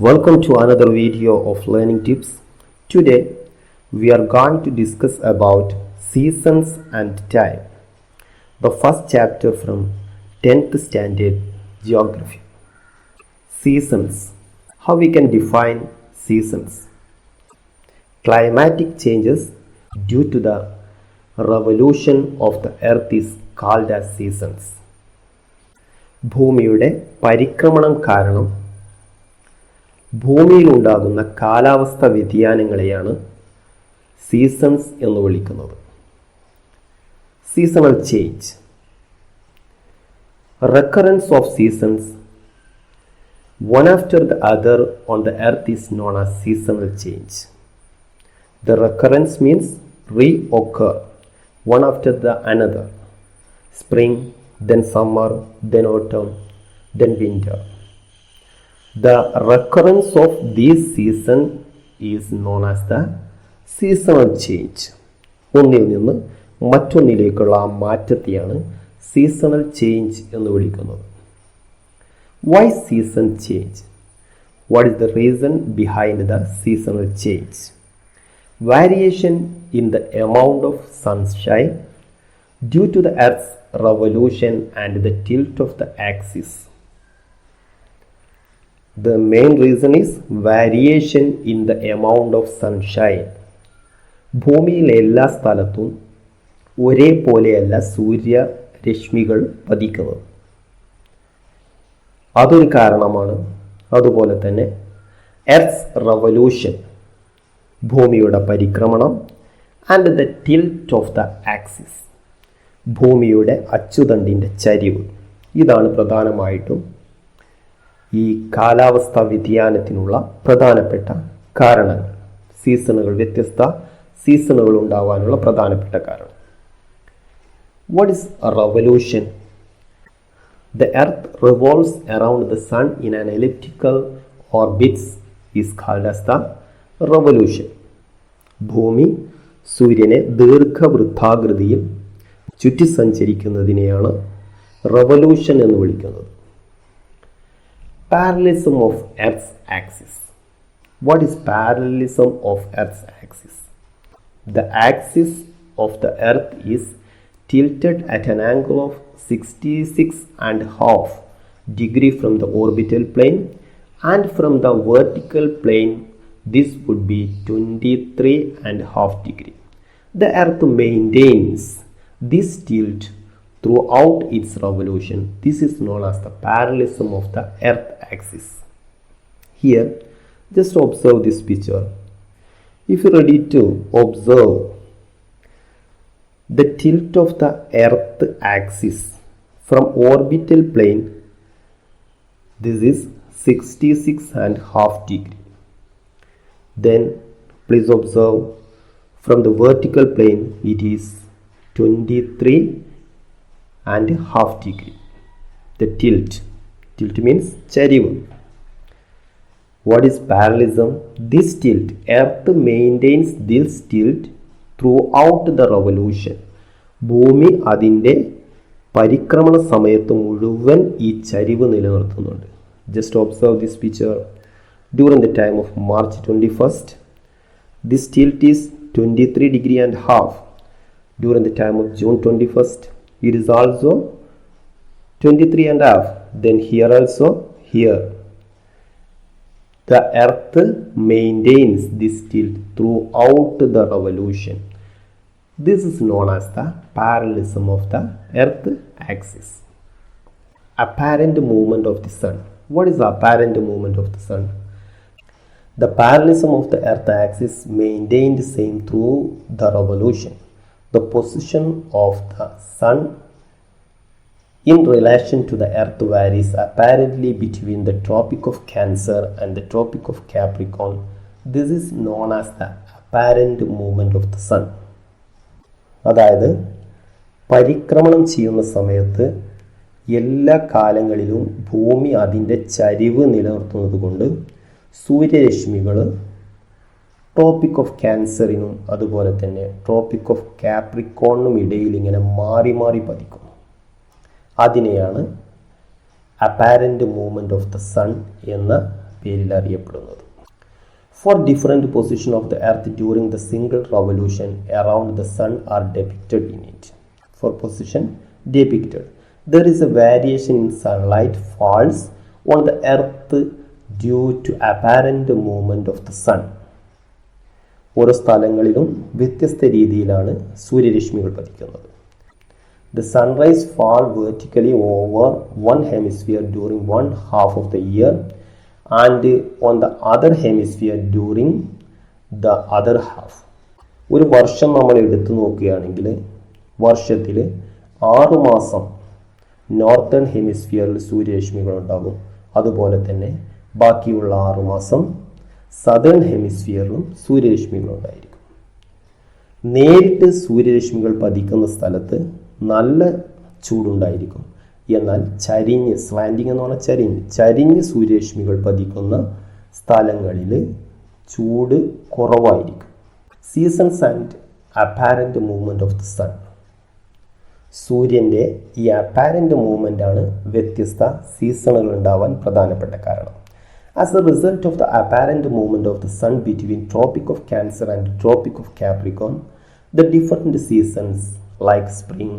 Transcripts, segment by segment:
Welcome to another video of learning tips. Today we are going to discuss about seasons and time. The first chapter from 10th standard geography. Seasons. How we can define seasons? Climatic changes due to the revolution of the earth is called as seasons. ഭൂമിയുടെ പരിക്രമണം കാരണം ഭൂമിയിലുണ്ടാകുന്ന കാലാവസ്ഥ വ്യതിയാനങ്ങളെയാണ് seasons എന്ന് വിളിക്കുന്നത്. Seasonal change. Recurrence of seasons one after the other on the earth is known as seasonal change. The recurrence means reoccur one after the another. Spring, then summer, then autumn, then winter. The recurrence of this season is known as the seasonal change. ഒന്നിൽ നിന്ന് മറ്റൊന്നിലേക്കുള്ള ആ മാറ്റത്തെയാണ് seasonal change എന്ന് വിളിക്കുന്നത്. Why season change? What is the reason behind the seasonal change? Variation in the amount of sunshine due to the earth's revolution and the tilt of the axis. The main reason is variation in the amount of sunshine. ഭൂമിയിലെ എല്ലാ സ്ഥലത്തും ഒരേപോലെയല്ല സൂര്യരശ്മികൾ പതിക്കുന്നത്. അതൊരു കാരണമാണ്. അതുപോലെ തന്നെ earth's revolution, ഭൂമിയുടെ പരിക്രമണം, and the tilt of the axis, ഭൂമിയുടെ അച്ചുതണ്ടിൻ്റെ ചരിവ്. ഇതാണ് പ്രധാനമായിട്ടും ഈ കാലാവസ്ഥാ വ്യതിയാനത്തിനുള്ള പ്രധാനപ്പെട്ട കാരണങ്ങൾ. സീസണുകൾ, വ്യത്യസ്ത സീസണുകൾ ഉണ്ടാവാനുള്ള പ്രധാനപ്പെട്ട കാരണം. What is revolution? The earth revolves around the sun in an elliptical orbit is called as the revolution. ഭൂമി സൂര്യനെ ദീർഘവൃത്താകൃതിയിൽ ചുറ്റി സഞ്ചരിക്കുന്നതിനെയാണ് റവല്യൂഷൻ എന്ന് വിളിക്കുന്നത്. Parallelism of Earth's axis. What is parallelism of Earth's axis? The axis of the Earth is tilted at an angle of 66.5 degree from the orbital plane, and from the vertical plane this would be 23.5 degree. The earth maintains this tilt throughout its revolution. This is known as the parallelism of the earth axis. Here just observe this picture. If you are ready to observe the tilt of the earth axis from orbital plane, this is 66.5 degree. Then please observe from the vertical plane it is 23.5 degree. The tilt means charivu. What is parallelism? This tilt, earth maintains this tilt throughout the revolution. ഭൂമി അതിൻ്റെ പരിക്രമണ സമയത്ത് മുഴുവൻ ഈ ചരിവ് നിലനിർത്തുന്നുണ്ട്. Just observe this picture. During the time of March 21st this tilt is 23.5 During the time of June 21st it is also 23.5. Then here also, here the earth maintains this tilt throughout the revolution. This is known as the parallelism of the earth axis. Apparent movement of the sun. What is the apparent movement of the sun? The parallelism of the earth axis maintained the same through the revolution. The position of the sun in relation to the earth varies apparently between the Tropic of Cancer and the Tropic of Capricorn. This is known as the apparent movement of the sun. അതായത് പരിക്രമണം ചെയ്യുന്ന സമയത്ത് എല്ലാ കാലങ്ങളിലും ഭൂമി അതിൻ്റെ ചരിവ് നിലനിർത്തുന്നത് കൊണ്ട് സൂര്യരശ്മികൾ ട്രോപ്പിക് ഓഫ് ക്യാൻസറിനും അതുപോലെ തന്നെ ട്രോപ്പിക് ഓഫ് കാപ്രിക്കോണിനും ഇടയിൽ ഇങ്ങനെ മാറി മാറി പതിക്കുന്നു. അതിനെയാണ് apparent movement of the sun എന്ന് പേരിൽ അറിയപ്പെടുന്നത്. For different position of the earth during the single revolution around the sun are depicted in it. For position depicted, there is a variation in sunlight falls on the earth due to apparent movement of the sun. ഓരോ സ്ഥലങ്ങളിലും വ്യത്യസ്ത രീതിയിലാണ് സൂര്യരശ്മികൾ പതിക്കുന്നത്. The sunrays fall vertically over one hemisphere during one half of the year and on the other hemisphere during the other half. ഒരു വർഷം നമ്മൾ എടുത്തു നോക്കുകയാണെങ്കിൽ വർഷത്തിൽ 6 മാസം നോർത്തേൺ ഹെമിസ്ഫിയറിൽ സൂര്യരശ്മികൾ ഉണ്ടാകും. അതുപോലെ തന്നെ ബാക്കിയുള്ള 6 മാസം സദേൺ ഹെമിസ്ഫിയറിലും സൂര്യരശ്മികൾ ഉണ്ടായിരിക്കും. നേരിട്ട് സൂര്യരശ്മികൾ പതിക്കുന്ന സ്ഥലത്ത് നല്ല ചൂടുണ്ടായിരിക്കും. എന്നാൽ ചരിഞ്ഞ്, സ്ലാൻഡിങ് എന്ന് പറഞ്ഞാൽ ചരിഞ്ഞ് സൂര്യരശ്മികൾ പതിക്കുന്ന സ്ഥലങ്ങളിൽ ചൂട് കുറവായിരിക്കും. Seasons and apparent movement of the sun. സൂര്യൻ്റെ ഈ അപ്പാരൻ്റ് മൂവ്മെൻ്റ് ആണ് വ്യത്യസ്ത സീസണുകൾ ഉണ്ടാവാൻ പ്രധാനപ്പെട്ട കാരണം. As a result of the apparent movement of the sun between Tropic of Cancer and Tropic of Capricorn, the different seasons like spring,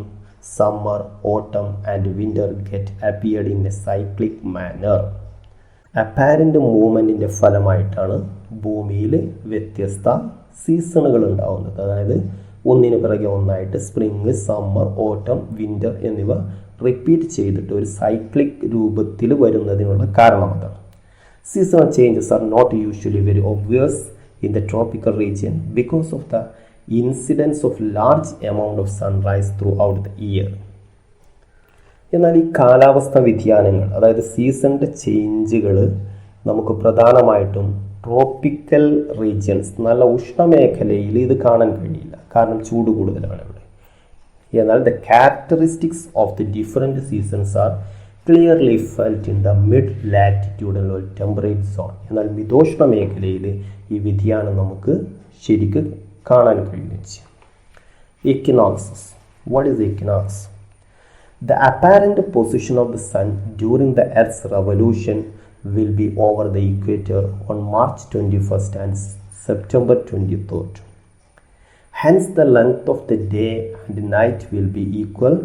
summer, autumn and winter get appeared in a cyclic manner. Apparent മൂവ്മെൻറ്റിൻ്റെ ഫലമായിട്ടാണ് ഭൂമിയിൽ വ്യത്യസ്ത സീസണുകൾ ഉണ്ടാകുന്നത്. അതായത് ഒന്നിനു പിറകെ ഒന്നായിട്ട് സ്പ്രിങ്, സമ്മർ, ഓട്ടം, വിൻ്റർ എന്നിവ റിപ്പീറ്റ് ചെയ്തിട്ട് ഒരു സൈക്ലിക് രൂപത്തിൽ വരുന്നതിനുള്ള കാരണം അതാണ്. Seasonal changes are not usually very obvious in the tropical region because of the incidence of large amount of sunrise throughout the year. എന്നാൽ ഈ കാലാവസ്ഥ വ്യതിയാനങ്ങൾ, അതായത് സീസണിൻ്റെ ചേഞ്ചുകൾ നമുക്ക് പ്രധാനമായിട്ടും ട്രോപ്പിക്കൽ റീജിയൻസ്, നല്ല ഉഷ്ണമേഖലയിൽ ഇത് കാണാൻ കഴിയില്ല. കാരണം ചൂട് കൂടുതലാണ് ഇവിടെ. എന്നാൽ the characteristics of the different seasons are clearly felt in the mid-latitudinal temperate zone. എന്നാൽ മിതോഷ്ണ മേഖലയിൽ ഈ വ്യതിയാനം നമുക്ക് ശരിക്ക് കാണാൻ കഴിയുകയും ചെയ്യും. Equinoxes. What is equinox? The apparent position of the sun during the Earth's revolution will be over the equator on March 21st and September 23rd. Hence, the length of the day and night will be equal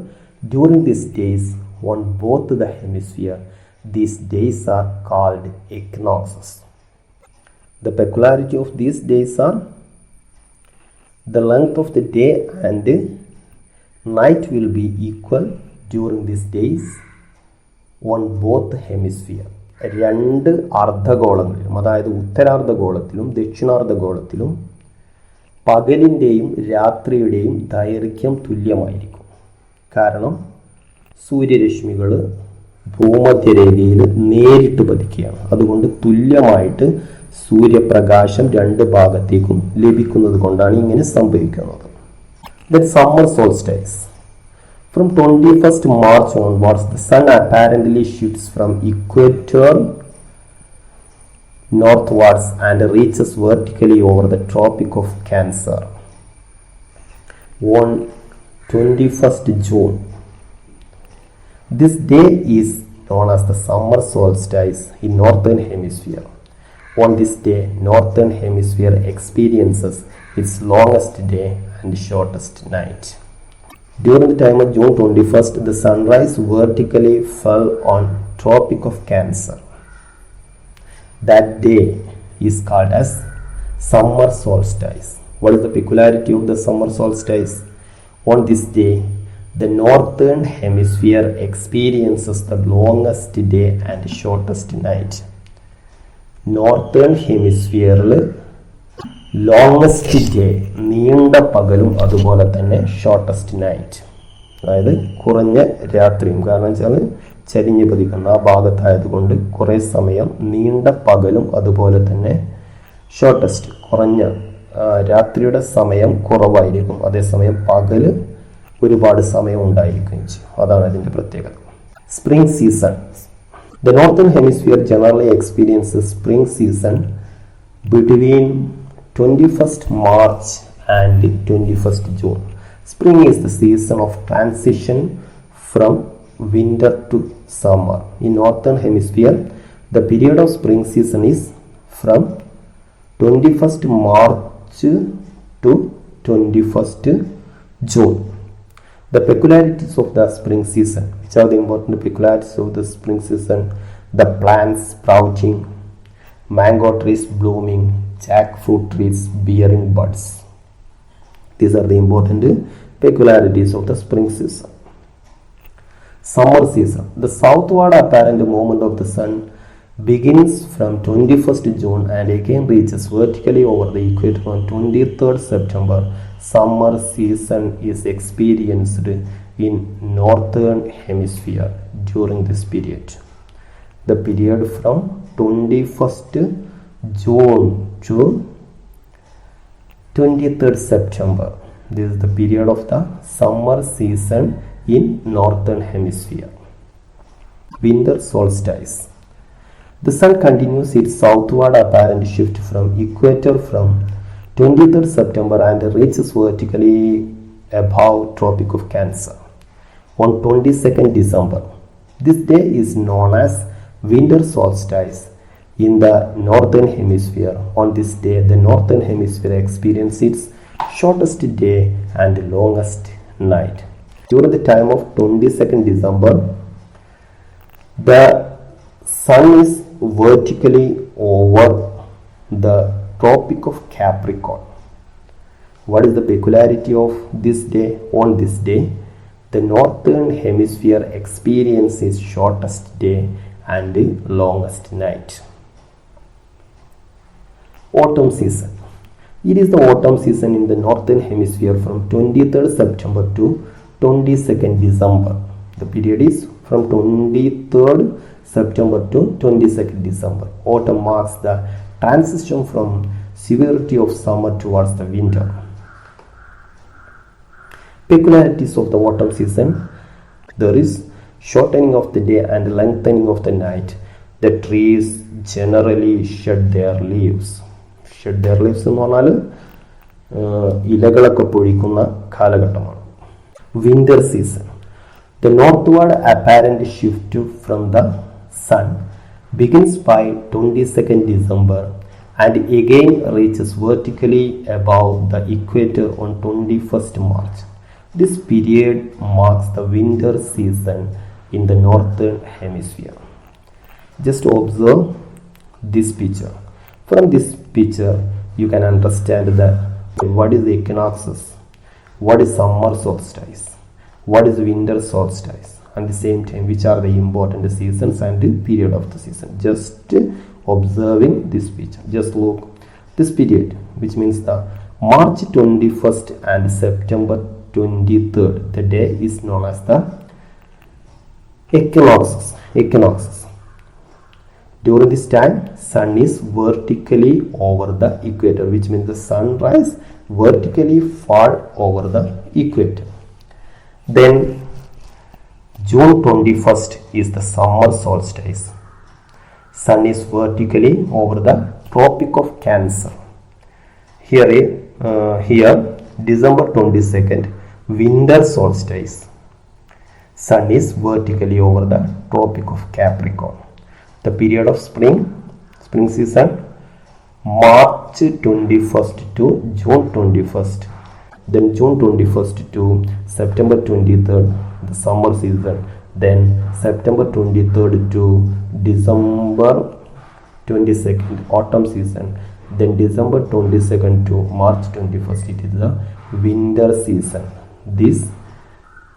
during these days on both the hemisphere. These days are called equinoxes. The peculiarity of these days are the length of the day and night will be equal during these days on both hemisphere. രണ്ട് അർദ്ധഗോളങ്ങളിലും, അതായത് ഉത്തരാർദ്ധഗോളത്തിലും ദക്ഷിണാർദ്ധഗോളത്തിലും പകലിൻ്റെയും രാത്രിയുടെയും ദൈർഘ്യം തുല്യമായിരിക്കും. കാരണം സൂര്യരശ്മികൾ ഭൂമധ്യരേഖയിൽ നേരിട്ട് പതിക്കുകയാണ്. അതുകൊണ്ട് തുല്യമായിട്ട് സൂര്യപ്രകാശം രണ്ട് ഭാഗത്തേക്കും ലഭിക്കുന്നത് കൊണ്ടാണ് ഇങ്ങനെ സംഭവിക്കുന്നത്. Then summer solstice. From 21st March onwards, the sun apparently shifts from equator northwards and reaches vertically over the Tropic of Cancer. On 21st June, this day is known as the summer solstice in northern hemisphere. On this day, northern hemisphere experiences its longest day and shortest night. During the time of June 21st, the sunrise vertically fell on Tropic of Cancer. That day is called as summer solstice. What is the peculiarity of the summer solstice? On this day, the northern hemisphere experiences the longest day and shortest night. Northern ഹെമിസ്ഫിയറിൽ longest day, നീണ്ട പകലും അതുപോലെ തന്നെ shortest night, അതായത് കുറഞ്ഞ രാത്രിയും. കാരണം വെച്ചാൽ ചരിഞ്ഞ് പതിക്കുന്ന ആ ഭാഗത്തായതുകൊണ്ട് കുറേ സമയം നീണ്ട പകലും അതുപോലെ തന്നെ ഷോർട്ടസ്റ്റ് കുറഞ്ഞ രാത്രിയുടെ സമയം കുറവായിരിക്കും. അതേസമയം പകല് ഒരുപാട് സമയം ഉണ്ടായിരിക്കുകയും ചെയ്യും. അതാണ് അതിൻ്റെ പ്രത്യേകത. Spring season. The northern hemisphere generally experiences spring season between 21st March and 21st June. Spring is the season of transition from winter to summer. In northern hemisphere, The period of spring season is from 21st March to 21st June. The peculiarities of the spring season. Which are the important peculiarities of the spring season? The plants sprouting, mango trees blooming, jackfruit trees bearing buds. These are the important peculiarities of the spring season. Summer season. The southward apparent movement of the sun begins from 21st June and again reaches vertically over the equator on 23rd September. Summer season is experienced in northern hemisphere during this period. The period from 21st June to 23rd September. This is the period of the summer season in northern hemisphere. Winter solstice. The sun continues its southward apparent shift from equator from 23rd September and reaches vertically above Tropic of Cancer on 22nd December. This day is known as winter solstice in the northern hemisphere. On this day, the northern hemisphere experiences its shortest day and longest night. During the time of 22nd December, the sun is vertically over the Tropic of Capricorn. What is the peculiarity of this day? On this day, the northern hemisphere experiences shortest day and longest night. Autumn season. It is the autumn season in the northern hemisphere from 23rd September to 22nd December. The period is from 23rd September to 22nd December. Autumn marks the transition from severity of summer towards the winter. Peculiarities of the autumn season. There is shortening of the day and lengthening of the night. The trees generally shed their leaves. Shed their leaves എന്ന് പറഞ്ഞാൽ ഇലകളൊക്കെ പൊഴിക്കുന്ന കാലഘട്ടമാണ്. Winter season. The northward apparent shift from the sun begins by 22nd December and again reaches vertically above the equator on 21st March. This period marks the winter season in the northern hemisphere. Just observe this picture. From this picture, you can understand that what is the equinoxes, what is summer solstice, what is winter solstice, and the same time which are the important seasons and the period of the season. Just observing this picture, just look this period, which means the March 21st and September 23rd, the day is known as the equinoxes. During this time, sun is vertically over the equator, which means the sunrise vertically far over the equator. Then June 21st is the summer solstice. Sun is vertically over the Tropic of Cancer. Here December 22nd, winter solstice. Sun is vertically over the Tropic of Capricorn. The period of spring season, March 21st to June 21st. Then June 21st to September 23rd, the summer season. Then September 23rd to December 22nd, autumn season. Then December 22nd to March 21st, it is the winter season. This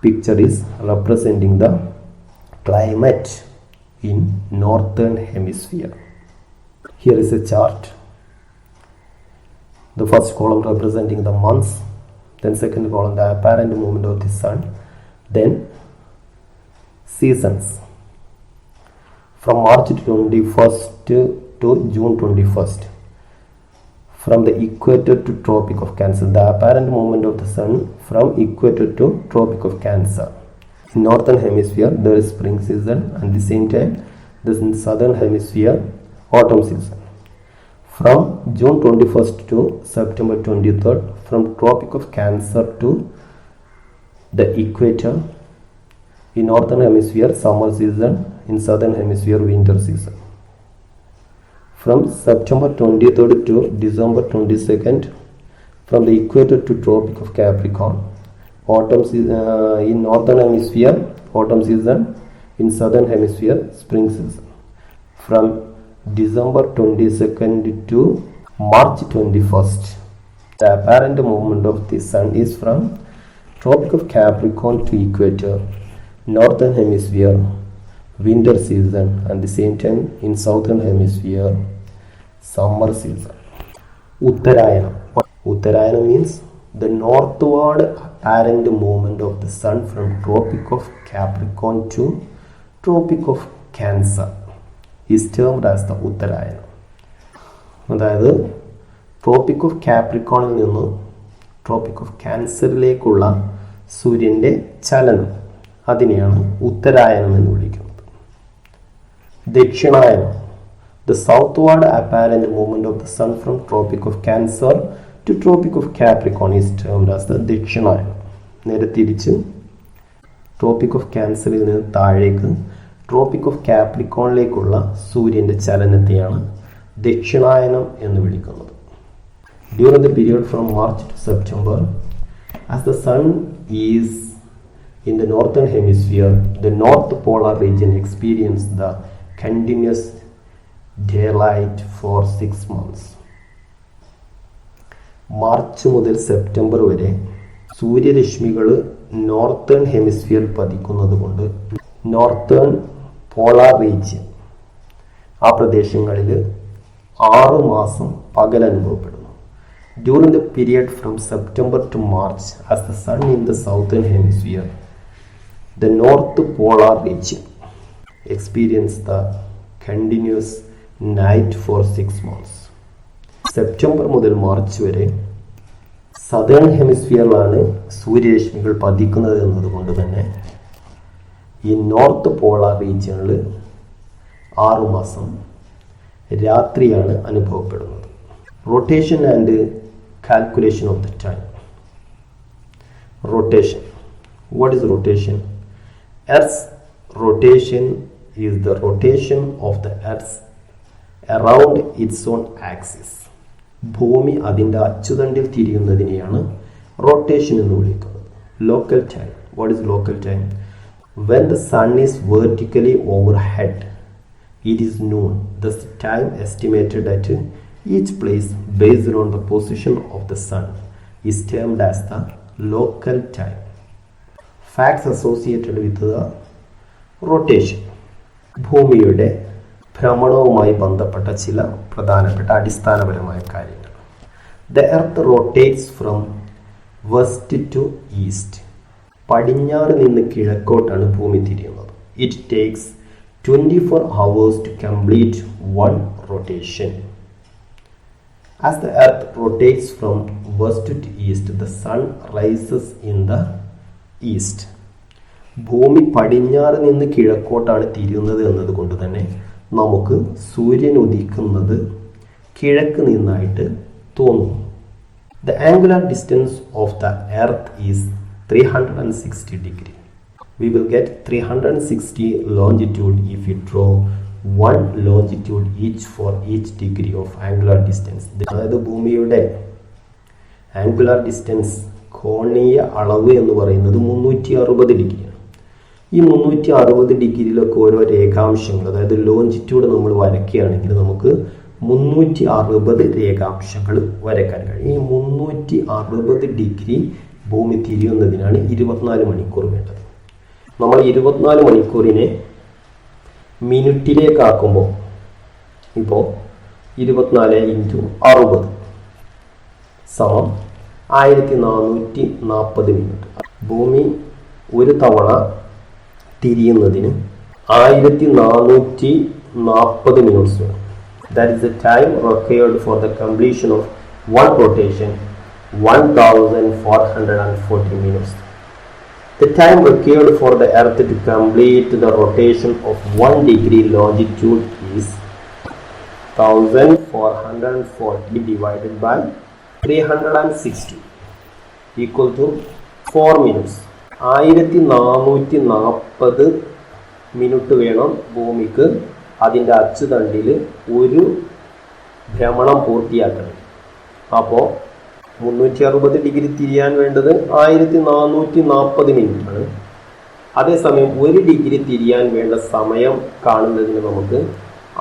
picture is representing the climate in northern hemisphere. Here is a chart. The first column representing the months, then second column the apparent movement of the sun, then seasons from March 21st to June 21st. From the equator to Tropic of Cancer, the apparent movement of the sun from equator to Tropic of Cancer. In northern hemisphere there is spring season, and at the same time this in southern hemisphere autumn season. From June 21st to September 23rd, from Tropic of Cancer to the equator. In northern hemisphere summer season, in southern hemisphere winter season. From September 23rd to December 22nd, from the equator to Tropic of Capricorn. Autumn season in northern hemisphere, autumn season. In southern hemisphere, spring season. From December 22nd to March 21st. The apparent movement of the sun is from Tropic of Capricorn to equator, northern hemisphere, winter season, and the same time in southern hemisphere, summer season. Uttarayana. Uttarayana means the northward apparent movement of the sun from Tropic of Capricorn to Tropic of Cancer is termed as the Uttarayana. അതായത് tropic of കാപ്രിക്കോണിൽ നിന്ന് tropic of ക്യാൻസറിലേക്കുള്ള സൂര്യൻ്റെ ചലനം, അതിനെയാണ് ഉത്തരായനം എന്ന് വിളിക്കുന്നത്. ദക്ഷിണായനം. The southward apparent movement of the sun from Tropic of Cancer to Tropic of Capricorn is termed as the ദക്ഷിണായനം. നേരെ തിരിച്ച് tropic of ക്യാൻസറിൽ നിന്ന് താഴേക്ക് ട്രോപ്പിക് ഓഫ് കാപ്രിക്കോണിലേക്കുള്ള സൂര്യൻ്റെ ചലനത്തെയാണ് ദക്ഷിണായനം എന്ന് വിളിക്കുന്നത്. During the period from March to September, as the sun is in the northern hemisphere, the north polar region experiences the continuous daylight for 6 months. March മുതൽ September വരെ സൂര്യരശ്മികൾ northern ഹെമിസ്ഫിയറിൽ പതിക്കുന്നത് കൊണ്ട് northern polar region, ആ പ്രദേശങ്ങളിൽ 6 മാസം പകൽ അനുഭവപ്പെടുന്നു. During the period from September to March, as the sun in the southern hemisphere, the north polar region experiences the continuous night for 6 months. September മുതൽ മാർച്ച് വരെ സദേൺ ഹെമിസ്ഫിയറിലാണ് സൂര്യരശ്മികൾ പതിക്കുന്നത് എന്നതുകൊണ്ട് തന്നെ ഈ നോർത്ത് പോളാർ റീജിയനിൽ 6 മാസം രാത്രിയാണ് അനുഭവപ്പെടുന്നത്. Rotation and calculation of the time. Rotation. What is rotation? Earth's rotation is the rotation of the earth around its own axis. ഭൂമി അതിൻ്റെ അച്ചുതണ്ടിൽ തിരിയുന്നതിനെയാണ് റൊട്ടേഷൻ എന്ന് വിളിക്കുന്നത്. Local time. What is local time? When the sun is vertically overhead, it is noon. Thus time estimated at each place based on the position of the sun is termed as the local time. Facts associated with the rotation. ഭൂമിയുടെ ഭ്രമണവുമായി ബന്ധപ്പെട്ട ചില പ്രധാനപ്പെട്ട അടിസ്ഥാനപരമായ കാര്യങ്ങൾ. The earth rotates from west to east. പടിഞ്ഞാറ് നിന്ന് കിഴക്കോട്ടാണ് ഭൂമി തിരിയുന്നത്. It takes 24 hours to complete one rotation. As the earth rotates from west to east, the sun rises in the east. ഭൂമി പടിഞ്ഞാറ് നിന്ന് കിഴക്കോട്ടാണ് തിരിയുന്നത് എന്നതുകൊണ്ട് തന്നെ നമുക്ക് സൂര്യൻ ഉദിക്കുന്നത് കിഴക്ക് നിന്നായിട്ട് തോന്നും. The angular distance of the earth is 360 degree. We will get 360 longitude if we draw one longitude each for each degree of angular distance. അതായത് ഭൂമിയുടെ ആംഗുലാർ ഡിസ്റ്റൻസ്, കോണീയ അളവ് എന്ന് പറയുന്നത് 360 ഡിഗ്രിയാണ്. ഈ 360 ഡിഗ്രിയിലൊക്കെ ഓരോ രേഖാംശങ്ങൾ, അതായത് ലോഞ്ചിറ്റ്യൂഡ് നമ്മൾ വരയ്ക്കുകയാണെങ്കിൽ നമുക്ക് 360 രേഖാംശങ്ങൾ വരയ്ക്കാൻ കഴിയും. ഈ 360 ഡിഗ്രി ഭൂമി തിരിയുന്നതിനാണ് 24 മണിക്കൂർ വേണ്ടത്. നമ്മൾ 24 മണിക്കൂറിനെ മിനിറ്റിലേക്കാക്കുമ്പോൾ ഇപ്പോൾ 24 × 60 സമം 1440 മിനിറ്റ്. ഭൂമി ഒരു തവണ തിരിയുന്നതിന് 1440 മിനിറ്റ്സ് വേണം. That is the time required for the completion of one rotation, 1440 minutes. The time required for the earth to complete the rotation of 1 degree longitude is 1440 divided by 360 equal to 4 minutes. 1440 minute വേണം ഭൂമിക്ക് അതിൻ്റെ അച്ചുതണ്ടിൽ ഒരു ഭ്രമണം പൂർത്തിയാക്കണം. അപ്പോൾ 360 degree തിരിയാൻ വേണ്ടത് 1440 മിനിറ്റാണ്. അതേസമയം 1 ഡിഗ്രി തിരിയാൻ വേണ്ട സമയം കാണുന്നതിന് നമുക്ക്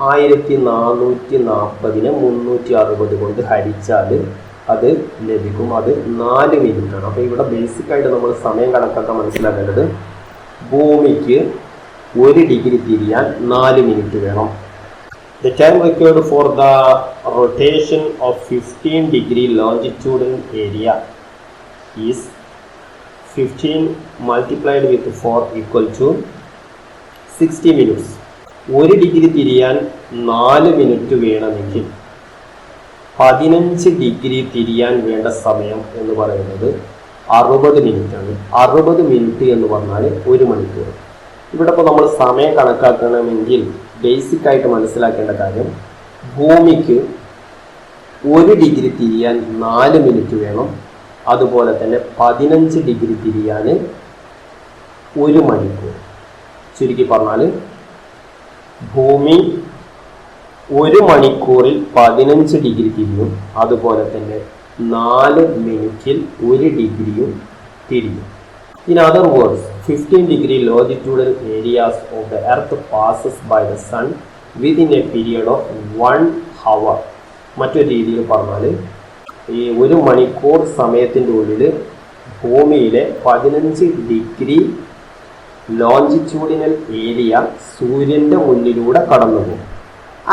1440നെ 360 കൊണ്ട് ഹരിച്ചാൽ അത് ലഭിക്കും. അത് 4 മിനിറ്റാണ്. അപ്പോൾ ഇവിടെ ബേസിക്കായിട്ട് നമ്മൾ സമയം കണക്കാക്കാൻ മനസ്സിലാക്കേണ്ടത് ഭൂമിക്ക് 1 ഡിഗ്രി തിരിയാൻ 4 മിനിറ്റ് വേണം. The time required for the rotation of 15 degree longitudinal area is 15 multiplied with 4 equal to 60 minutes. 1 degree തിരിയാൻ 4 മിനിറ്റ് വേണമെങ്കിൽ 15 ഡിഗ്രി തിരിയാൻ വേണ്ട സമയം എന്ന് പറയുന്നത് 60 മിനിറ്റാണ്. 60 മിനിറ്റ് എന്ന് പറഞ്ഞാൽ 1 മണിക്കൂർ. ഇവിടെ ഇപ്പോൾ നമ്മൾ സമയം കണക്കാക്കണമെങ്കിൽ ബേസിക് ആയിട്ട് മനസ്സിലാക്കേണ്ട കാര്യം, ഭൂമിക്ക് 1 ഡിഗ്രി തിരിയാൻ 4 മിനിറ്റ് വേണം. അതുപോലെ തന്നെ 15 ഡിഗ്രി തിരിയാൻ 1 മണിക്കൂർ. ചുരുക്കി പറഞ്ഞാൽ ഭൂമി 1 മണിക്കൂറിൽ 15 ഡിഗ്രി തിരിയും. അതുപോലെ തന്നെ 4 മിനിറ്റിൽ 1 ഡിഗ്രിയും തിരിയും. In other words, 15 degree longitudinal areas of the earth passes by the sun within a period of 1 hour. മറ്റൊരു രീതിയിൽ പറഞ്ഞാൽ ഈ 1 മണിക്കൂർ സമയത്തിൻ്റെ ഉള്ളിൽ ഭൂമിയിലെ 15 ഡിഗ്രി ലോഞ്ചിറ്റ്യൂഡിനൽ ഏരിയ സൂര്യൻ്റെ മുന്നിലൂടെ കടന്നു പോകും.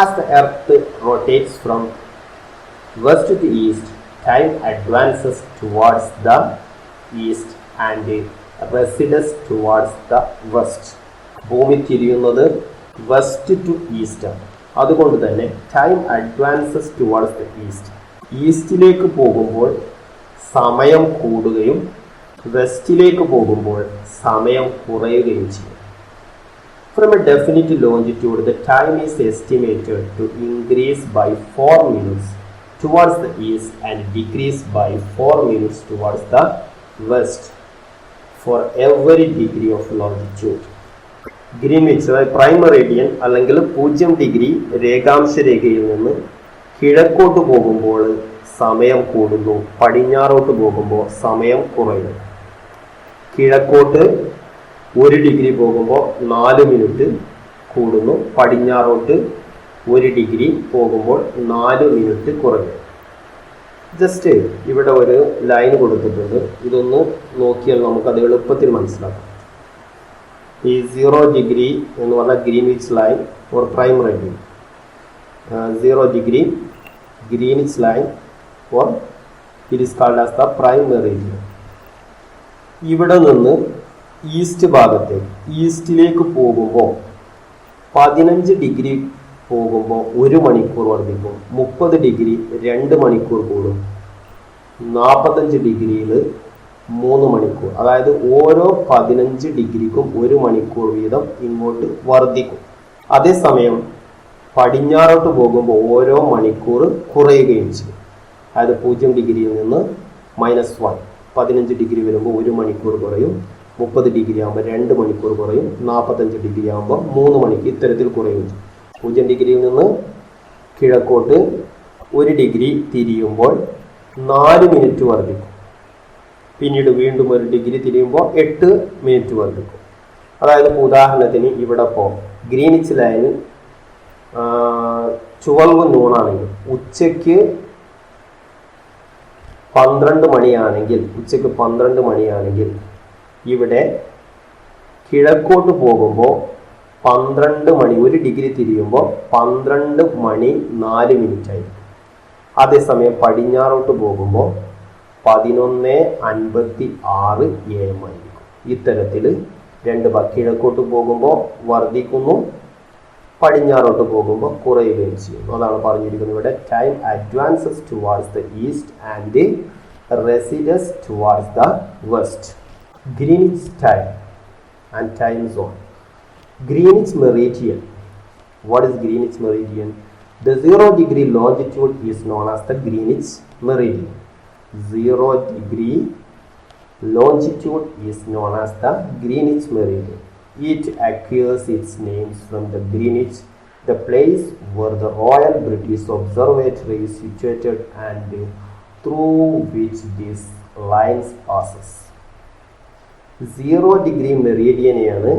As the earth rotates from west to east, time advances towards the east and recedes towards the west. ഭൂമി തിരിയുന്നത് വെസ്റ്റ് ടു ഈസ്റ്റ് ആണ്. അതുകൊണ്ട് തന്നെ time advances towards the east. ഈസ്റ്റിലേക്ക് പോകുമ്പോൾ സമയം കൂടുകയും വെസ്റ്റിലേക്ക് പോകുമ്പോൾ സമയം കുറയുകയും ചെയ്യും. From a definite longitude, the time is estimated to increase by 4 minutes towards the east and decrease by 4 minutes towards the west for every degree of longitude. Greenwich prime Meridian അല്ലെങ്കിൽ 0 degree രേഖാംശ രേഖയിൽ നിന്ന് കിഴക്കോട്ട് പോകുമ്പോൾ സമയം കൂടുന്നു, പടിഞ്ഞാറോട്ട് പോകുമ്പോൾ സമയം കുറയുന്നു. കിഴക്കോട്ട് 1 ഡിഗ്രി പോകുമ്പോൾ 4 മിനിറ്റ് കൂടുന്നു, പടിഞ്ഞാറോട്ട് 1 ഡിഗ്രി പോകുമ്പോൾ 4 മിനിറ്റ് കുറയുന്നു. ജസ്റ്റ് ഇവിടെ ഒരു ലൈൻ കൊടുത്തിട്ടുണ്ട്. ഇതൊന്ന് നോക്കിയാൽ നമുക്കത് എളുപ്പത്തിൽ മനസ്സിലാക്കാം. ഈ 0 ഡിഗ്രി എന്ന് പറഞ്ഞാൽ Greenwich line for prime meridian, 0 degree Greenwich line for it is called as the prime meridian. ഇവിടെ നിന്ന് ഈസ്റ്റ് ഭാഗത്തേക്ക് ഈസ്റ്റിലേക്ക് പോകുമ്പോൾ 15 ഡിഗ്രി പോകുമ്പോൾ 1 മണിക്കൂർ വർദ്ധിക്കും. 30 ഡിഗ്രി 2 മണിക്കൂർ കൂടും. 45 ഡിഗ്രിയിൽ 3 മണിക്കൂർ. അതായത് ഓരോ 15 ഡിഗ്രിക്കും 1 മണിക്കൂർ വീതം ഇങ്ങോട്ട് വർദ്ധിക്കും. അതേസമയം പടിഞ്ഞാറോട്ട് പോകുമ്പോൾ ഓരോ മണിക്കൂർ കുറയുകയും ചെയ്യും. അതായത് 0 ഡിഗ്രിയിൽ നിന്ന് -1, 15 ഡിഗ്രി വരുമ്പോൾ 1 മണിക്കൂർ കുറയും. 30 ഡിഗ്രി ആകുമ്പോൾ 2 മണിക്കൂർ കുറയും. 45 ഡിഗ്രി ആകുമ്പോൾ 3 മണിക്കൂർ ഇത്തരത്തിൽ കുറയും. 0 ഡിഗ്രിയിൽ നിന്ന് കിഴക്കോട്ട് 1 ഡിഗ്രി തിരിയുമ്പോൾ 4 മിനിറ്റ് വർദ്ധിക്കും. പിന്നീട് വീണ്ടും 1 ഡിഗ്രി തിരിയുമ്പോൾ 8 മിനിറ്റ് വർദ്ധിക്കും. അതായത് ഉദാഹരണത്തിന് ഇവിടെ ഇപ്പോൾ ഗ്രീനിച്ച് ലൈന് 12 നൂണാണെങ്കിൽ ഉച്ചയ്ക്ക് 12 മണിയാണെങ്കിൽ ഇവിടെ കിഴക്കോട്ട് പോകുമ്പോൾ 12 മണി 1 ഡിഗ്രി തിരിയുമ്പോൾ 12 മണി 4 മിനിറ്റ് ആയിരിക്കും. അതേസമയം പടിഞ്ഞാറോട്ട് പോകുമ്പോൾ 11:56 AM ആയിരിക്കും. ഇത്തരത്തിൽ കിഴക്കോട്ട് പോകുമ്പോൾ വർദ്ധിക്കുന്നു, പടിഞ്ഞാറോട്ട് പോകുമ്പോൾ കുറയുകയും ചെയ്യുന്നു. അതാണ് പറഞ്ഞിരിക്കുന്നത് ഇവിടെ. Time advances towards the east and recedes towards the west. Greenwich time and time zone. Greenwich meridian. What is Greenwich meridian? The 0 degree longitude is known as the Greenwich meridian. 0 degree longitude is known as the Greenwich meridian. It acquires its names from the Greenwich the place where the Royal British Observatory is situated and through which this lines passes. 0° മെറീഡിയനെയാണ്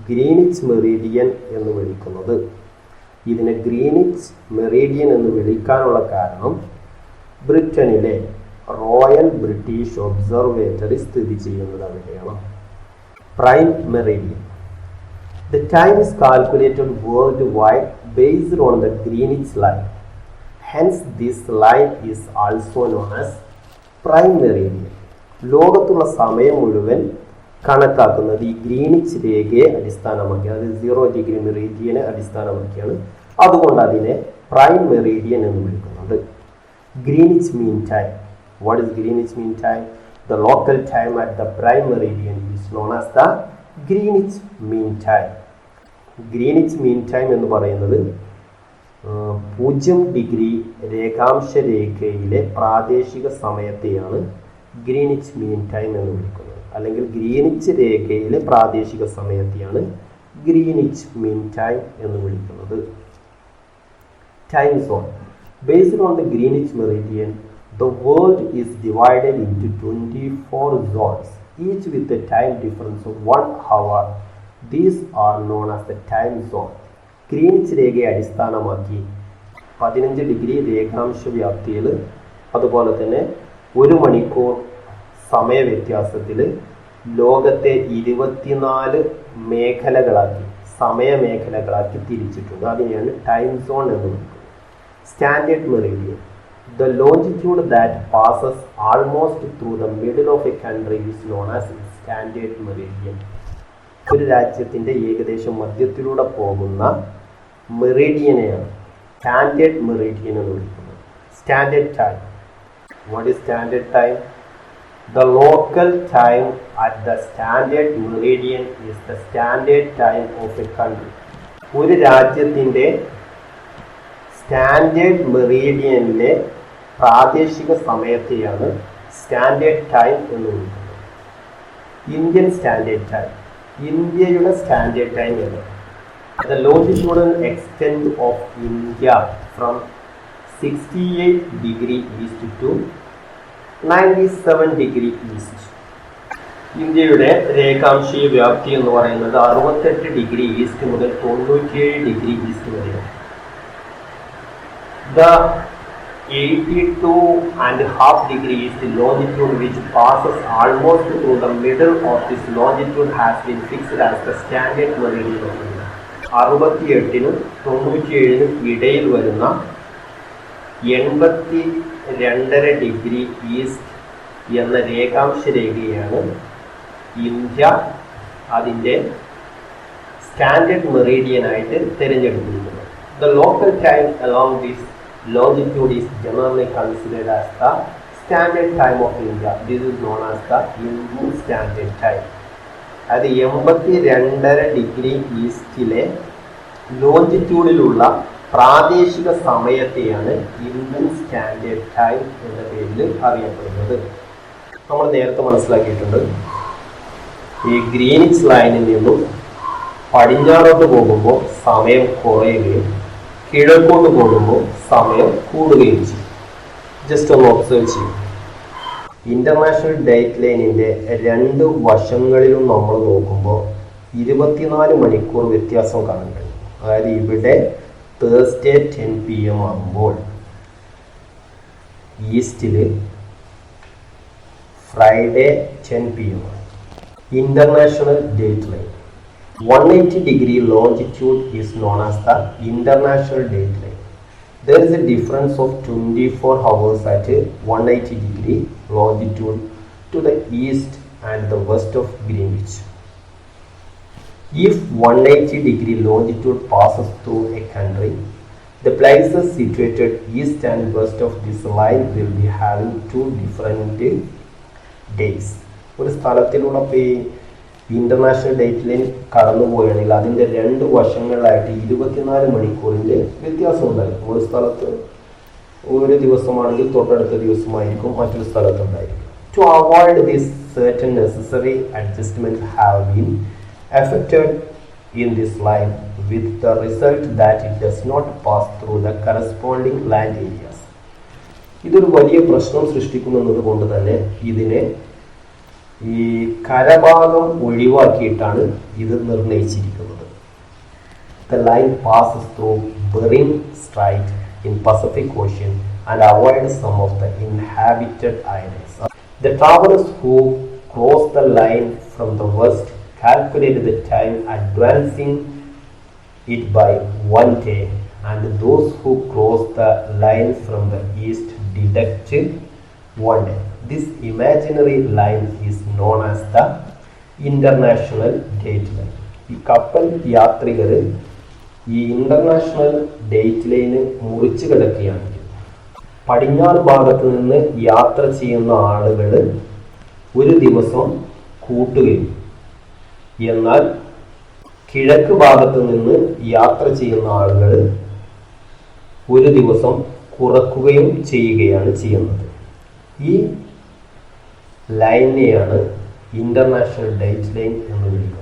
Greenwich meridian എന്ന് വിളിക്കുന്നത്. ഇതിനെ Greenwich meridian എന്ന് വിളിക്കാനുള്ള കാരണം ബ്രിട്ടനിലെ royal British observatory സ്ഥിതി ചെയ്യുന്നത് അവിടെയാണ്. Prime Meridian. The time is calculated worldwide based on the Greenwich line. Hence, this line is also known as prime meridian. ലോകത്തുള്ള സമയം മുഴുവൻ കണക്കാക്കുന്നത് ഈ ഗ്രീനിച്ച് രേഖയെ അടിസ്ഥാനമാക്കി, അതായത് 0° മെറീഡിയനെ അടിസ്ഥാനമാക്കിയാണ്. അതുകൊണ്ട് അതിനെ പ്രൈം മെറീഡിയൻ എന്ന് വിളിക്കുന്നുണ്ട്. Greenwich mean time. What is Greenwich mean time? The local time at the prime meridian is known as the Greenwich Mean Time. Greenwich mean time എന്ന് പറയുന്നത് 0° രേഖാംശ രേഖയിലെ പ്രാദേശിക സമയത്തെയാണ് ഗ്രീനിച്ച് മീൻ ടൈം എന്ന് വിളിക്കുന്നത്. അല്ലെങ്കിൽ ഗ്രീനിച്ച് രേഖയിലെ പ്രാദേശിക സമയത്തെയാണ് ഗ്രീനിച്ച് മീൻ time എന്ന് വിളിക്കുന്നത്. Time zone. Based on the Greenwich meridian, the world is divided into 24 zones, each with a time difference of 1 hour. These are known as the time zone. Greenwich രേഖയെ അടിസ്ഥാനമാക്കി 15° രേഖാംശ വ്യാപ്തിയിൽ, അതുപോലെ തന്നെ 1 മണിക്കൂർ സമയവ്യത്യാസത്തിൽ ലോകത്തെ 24 മേഖലകളാക്കി, സമയമേഖലകളാക്കി തിരിച്ചിട്ടുണ്ട്. അതിനെയാണ് ടൈം സോൺ എന്ന് വിളിക്കുന്നത്. Standard Meridian. The longitude that passes almost through the middle of a country is known as standard meridian. ഒരു രാജ്യത്തിൻ്റെ ഏകദേശം മധ്യത്തിലൂടെ പോകുന്ന മെറീഡിയനെയാണ് സ്റ്റാൻഡേർഡ് മെറീഡിയൻ എന്ന് വിളിക്കുന്നത്. Standard time. What is standard time? The local time at the standard meridian is the standard time of a country. ഒരു രാജ്യത്തിൻ്റെ standard മെറീഡിയനിലെ പ്രാദേശിക സമയത്തെയാണ് standard time എന്ന് വിളിക്കുന്നത്. Indian standard time. ഇന്ത്യയുടെ സ്റ്റാൻഡേർഡ് ടൈം എന്ന് the longitudinal extend of India from 68° east to 97° east. ഇന്ത്യയുടെ രേഖാംശീയ വ്യാപ്തി എന്ന് പറയുന്നത് 68° ഈസ്റ്റ് മുതൽ 97° ഈസ്റ്റ് വരെയാണ്. The 82.5° is the longitude which passes almost through the middle of this longitude has been fixed as the standard meridian of India. 68-നും 97-നും ഇടയിൽ വരുന്ന 82.5° east എന്ന രേഖാംശ രേഖയാണ് ഇന്ത്യ അതിൻ്റെ standard മെറീഡിയനായിട്ട് തിരഞ്ഞെടുത്തിരിക്കുന്നത്. The local time along this longitude is generally considered as the standard time of India. This is known as the Indian Standard Time. അത് 82.5° ഈസ്റ്റിലെ ലോഞ്ചിറ്റ്യൂഡിലുള്ള പ്രാദേശിക സമയത്തെയാണ് Indian standard time എന്ന പേരിൽ അറിയപ്പെടുന്നത്. നമ്മൾ നേരത്തെ മനസ്സിലാക്കിയിട്ടുണ്ട്, ഈ ഗ്രീനിച്ച് ലൈനിൽ നിന്നും പടിഞ്ഞാറോട്ട് പോകുമ്പോൾ സമയം കുറയുകയും കിഴക്കോട്ട് പോകുമ്പോൾ സമയം കൂടുകയും ചെയ്യും. ജസ്റ്റ് ഒന്ന് ഒബ്സർവ് ചെയ്യും. ഇൻ്റർനാഷണൽ ഡേറ്റ് ലൈനിൻ്റെ 2 വശങ്ങളിലും നമ്മൾ നോക്കുമ്പോൾ 24 മണിക്കൂർ വ്യത്യാസം കാണാൻ കഴിയും. അതായത് ഇവിടെ തേഴ്സ്ഡേ 10 PM ആകുമ്പോൾ ഈസ്റ്റിൽ ഫ്രൈഡേ 10 PM ആണ്. International date line 180° longitude is known as the international date line. There is a difference of 24 hours at 180° longitude to the east and the west of Greenwich. If 180° longitude passes through a country, the places situated east and west of this line will be having 2 different days. ഒരു സ്ഥലത്തിലുള്ള international date line കടന്നു പോവുകയാണെങ്കിൽ അതിൻ്റെ 2 വശങ്ങളിലായിട്ട് 24 മണിക്കൂറിൻ്റെ വ്യത്യാസം ഉണ്ടായിരിക്കും. ഒരു സ്ഥലത്ത് ഒരു ദിവസമാണെങ്കിൽ തൊട്ടടുത്ത ദിവസമായിരിക്കും മറ്റൊരു സ്ഥലത്തുണ്ടായിരിക്കും. To avoid this, certain necessary adjustments have been effected in this line, with the result that it does not pass through the corresponding land areas. ഇതൊരു വലിയ പ്രശ്നം സൃഷ്ടിക്കുമെന്നത് കൊണ്ട് തന്നെ ഇതിനെ ഈ കരഭാഗം ഒഴിവാക്കിയിട്ടാണ് ഇത് നിർണയിച്ചിരിക്കുന്നത്. The line passes through Bering Strait in Pacific Ocean and avoids some of the inhabited islands. The travelers who cross the line from the west calculate the time advancing it by 1 day, and those who cross the line from the east deduct 1 day. This imaginary line is known as the international date line. ഈ കപ്പൽ യാത്രികർ ഈ international date line മുറിച്ചു കിടക്കുകയാണെങ്കിൽ പടിഞ്ഞാറ് ഭാഗത്ത് നിന്ന് യാത്ര ചെയ്യുന്ന ആളുകൾ ഒരു ദിവസം കൂട്ടുകയും എന്നാൽ കിഴക്ക് ഭാഗത്ത് നിന്ന് യാത്ര ചെയ്യുന്ന ആളുകൾ ഒരു ദിവസം കുറക്കുകയും ചെയ്യുകയാണ് ചെയ്യുന്നത്. ഈ ലൈനെയാണ് ഇന്റർനാഷണൽ ഡേറ്റ് ലൈൻ എന്ന് വിളിക്കുന്നത്.